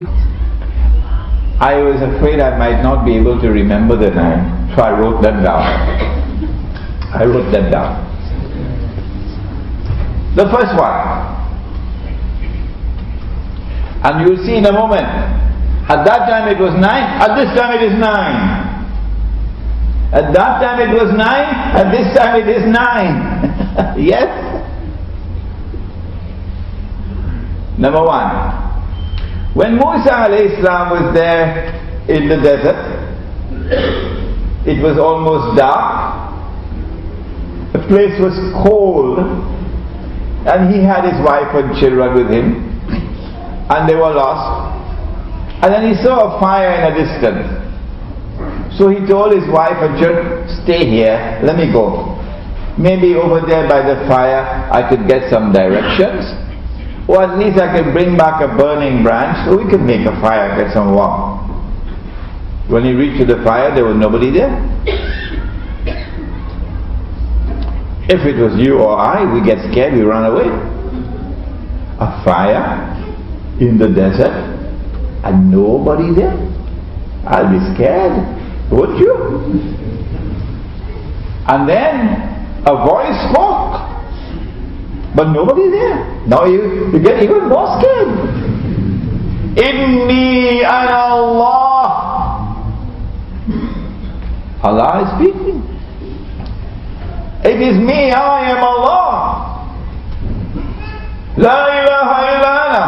I was afraid I might not be able to remember the 9, so I wrote that down. The first one. And you'll see in a moment, at that time it was 9, at this time it is 9. At that time it was 9, at this time it is 9. Yes? Number 1. When Musa alayhi salam was there in the desert, it was almost dark, the place was cold, and he had his wife and children with him, and they were lost. And then he saw a fire in a distance. So he told his wife and children, stay here, let me go. Maybe over there by the fire I could get some directions, or at least I could bring back a burning branch so we could make a fire, get some warmth. When he reached the fire, there was nobody there. If it was you or I, we get scared, we run away. A fire in the desert and nobody there? I'll be scared, won't you? And then a voice spoke, but nobody there. Now you get even more scared. Inni ana Allah. Allah is speaking. It is me, I am Allah. La ilaha illa ana.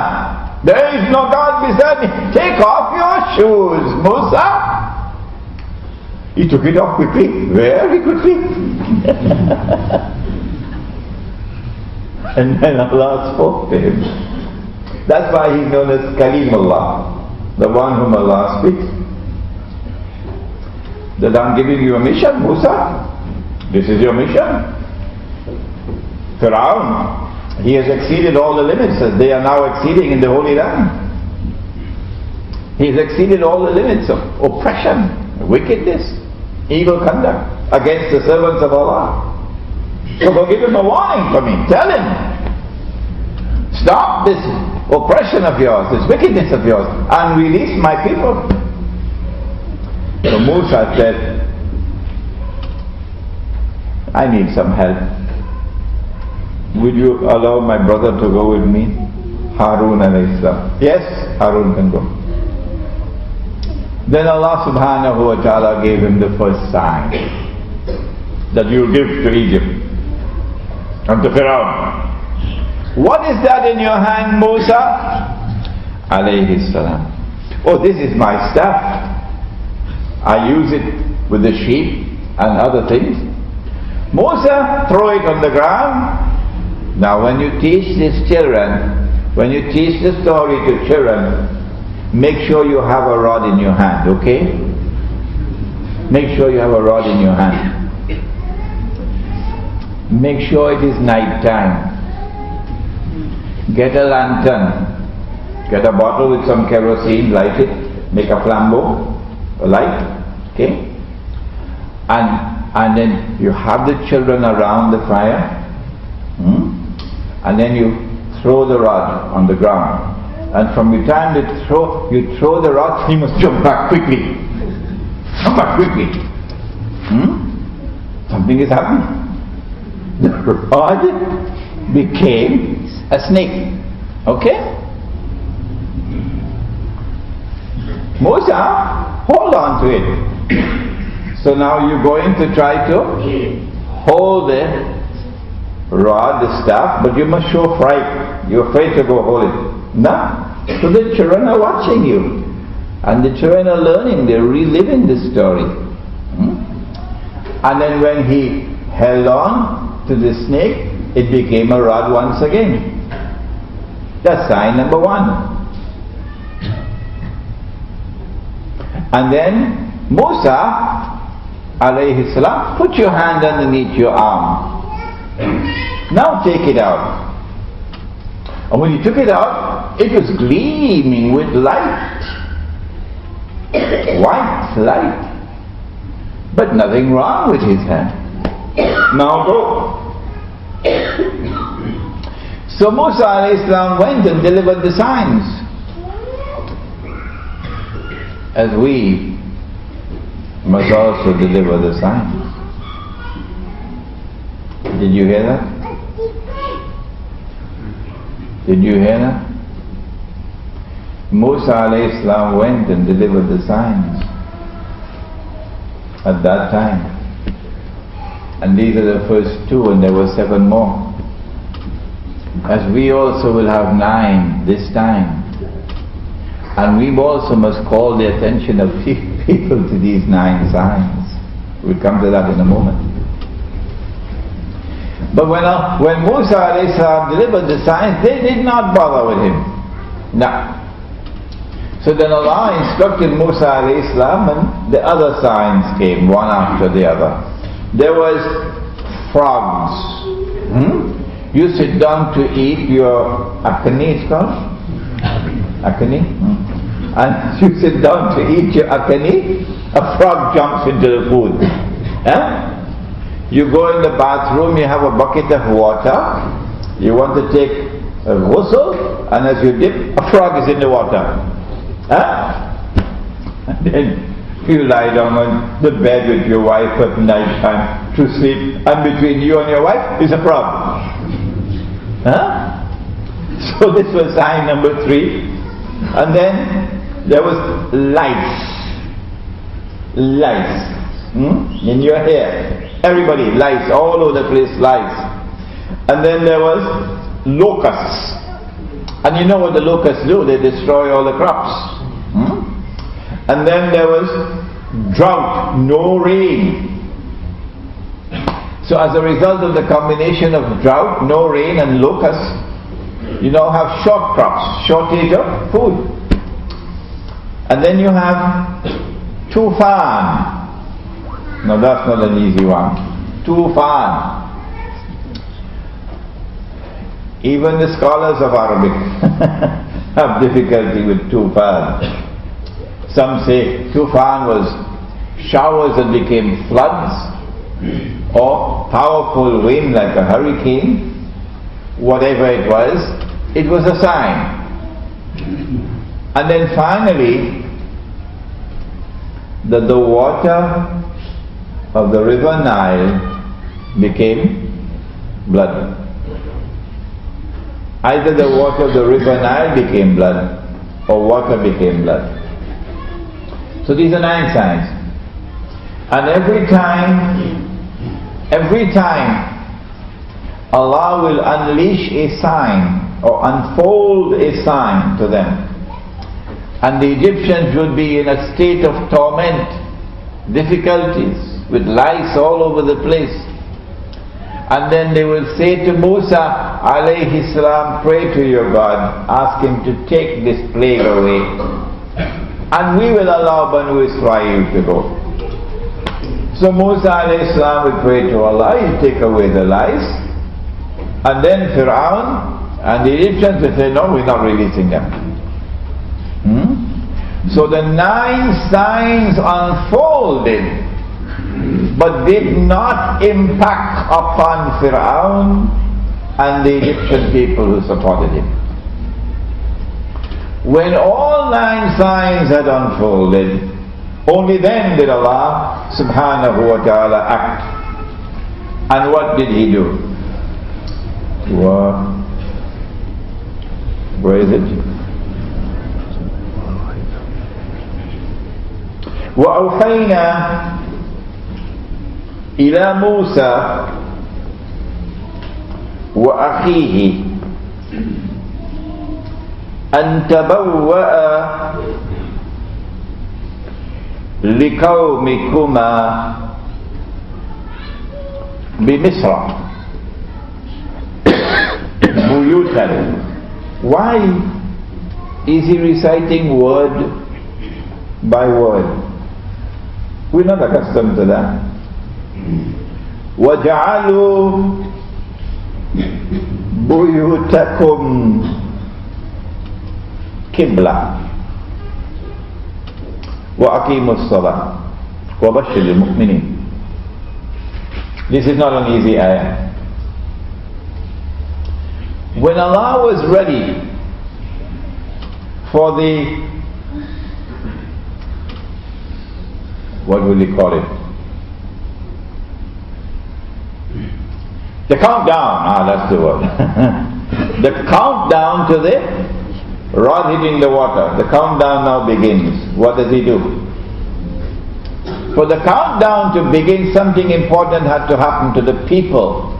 There is no God beside me. Take off your shoes, Musa. He took it off quickly, very quickly. And then Allah spoke to him. That's why he's known as Kalimullah, the one whom Allah speaks. That I'm giving you a mission, Musa. This is your mission. Firaun, he has exceeded all the limits as they are now exceeding in the Holy Land. He has exceeded all the limits of oppression, wickedness, evil conduct against the servants of Allah. So go give him a warning for me. Tell him, stop this oppression of yours, this wickedness of yours, and release my people. So Musa said, I need some help. Would you allow my brother to go with me? Harun alayhi salam. Yes, Harun can go. Then Allah subhanahu wa ta'ala gave him the first sign that you will give to Egypt and to Pharaoh. What is that in your hand, Musa? Alayhi salam. Oh, this is my staff. I use it with the sheep and other things. Musa, throw it on the ground. Now when you teach these children, when you teach the story to children, make sure you have a rod in your hand, okay? Make sure you have a rod in your hand. Make sure it is night time. Get a lantern. Get a bottle with some kerosene, light it, make a flambeau, a light, okay? And then you have the children around the fire, and then you throw the rod on the ground. And from the time you throw the rod, he must jump back quickly. Jump back quickly. Something is happening. The rod became a snake. Okay? Musa, hold on to it. So now you're going to try to hold the rod, the staff, but you must show fright. You're afraid to go hold it. No. So the children are watching you. And the children are learning, they're reliving this story. And then when he held on to the snake, it became a rod once again. That's sign number 1. And then Musa alayhi salam, put your hand underneath your arm. Now take it out. And when he took it out, it was gleaming with light. White light. But nothing wrong with his hand. Now go. So Musa alayhi salam went and delivered the signs. as we must also deliver the signs. Did you hear that? Did you hear that? Musa alayhi salam went and delivered the signs at that time. And these are the first 2, and there were 7 more. As we also will have 9 this time. And we also must call the attention of people to these 9 signs. We'll come to that in a moment. But when Musa alayhi salam delivered the signs, they did not bother with him. No. So then Allah instructed Musa alayhi salam, and the other signs came one after the other. There was frogs. You sit down to eat your akani, it's called? Akani? And you sit down to eat your akani, a frog jumps into the food. You go in the bathroom, you have a bucket of water, you want to take a ghusl, and as you dip, a frog is in the water. And then you lie down on the bed with your wife at night time to sleep, and between you and your wife is a frog. So this was sign number 3. And then there was lice. Lice. In your hair. Everybody, lice, all over the place, lice. And then there was locusts. And you know what the locusts do? They destroy all the crops. And then there was drought, no rain. So as a result of the combination of drought, no rain, and locusts, you now have short crops, shortage of food. And then you have tufan. Now that's not an easy one. Tufan. Even the scholars of Arabic have difficulty with tufan. Some say tufan was showers that became floods, or powerful wind like a hurricane. Whatever it was a sign. And then finally, that the water of the river Nile became blood. Either the water of the river Nile became blood, or water became blood. So these are 9 signs. And every time Allah will unleash a sign or unfold a sign to them, and the Egyptians would be in a state of torment, difficulties, with lice all over the place. And then they will say to Musa alayhi salam, pray to your God, ask him to take this plague away, and we will allow Banu Israel to go. So Musa alayhi salam will pray to Allah, he'll take away the lice, and then Fir'aun and the Egyptians will say, no, we're not releasing them. So the 9 signs unfolded, but did not impact upon Fir'aun and the Egyptian people who supported him. When all 9 signs had unfolded, only then did Allah subhanahu wa ta'ala act. And what did he do? Where is it? وأوحينا إلى موسى وأخيه أن تبوأ لقومكما بمصر بيوتا. Why is he reciting word by word? We're not accustomed to that. وَجَعَلُوا بُيُوتَكُمْ قِبْلَةً وَأَقِيمُوا الصَّلَاةَ وَبَشِّرِ الْمُؤْمِنِينَ. This is not an easy ayah. When Allah was ready for the what will you call it? The countdown, that's the word. The countdown to the rod hitting the water. The countdown now begins. What does he do? For the countdown to begin, something important had to happen to the people.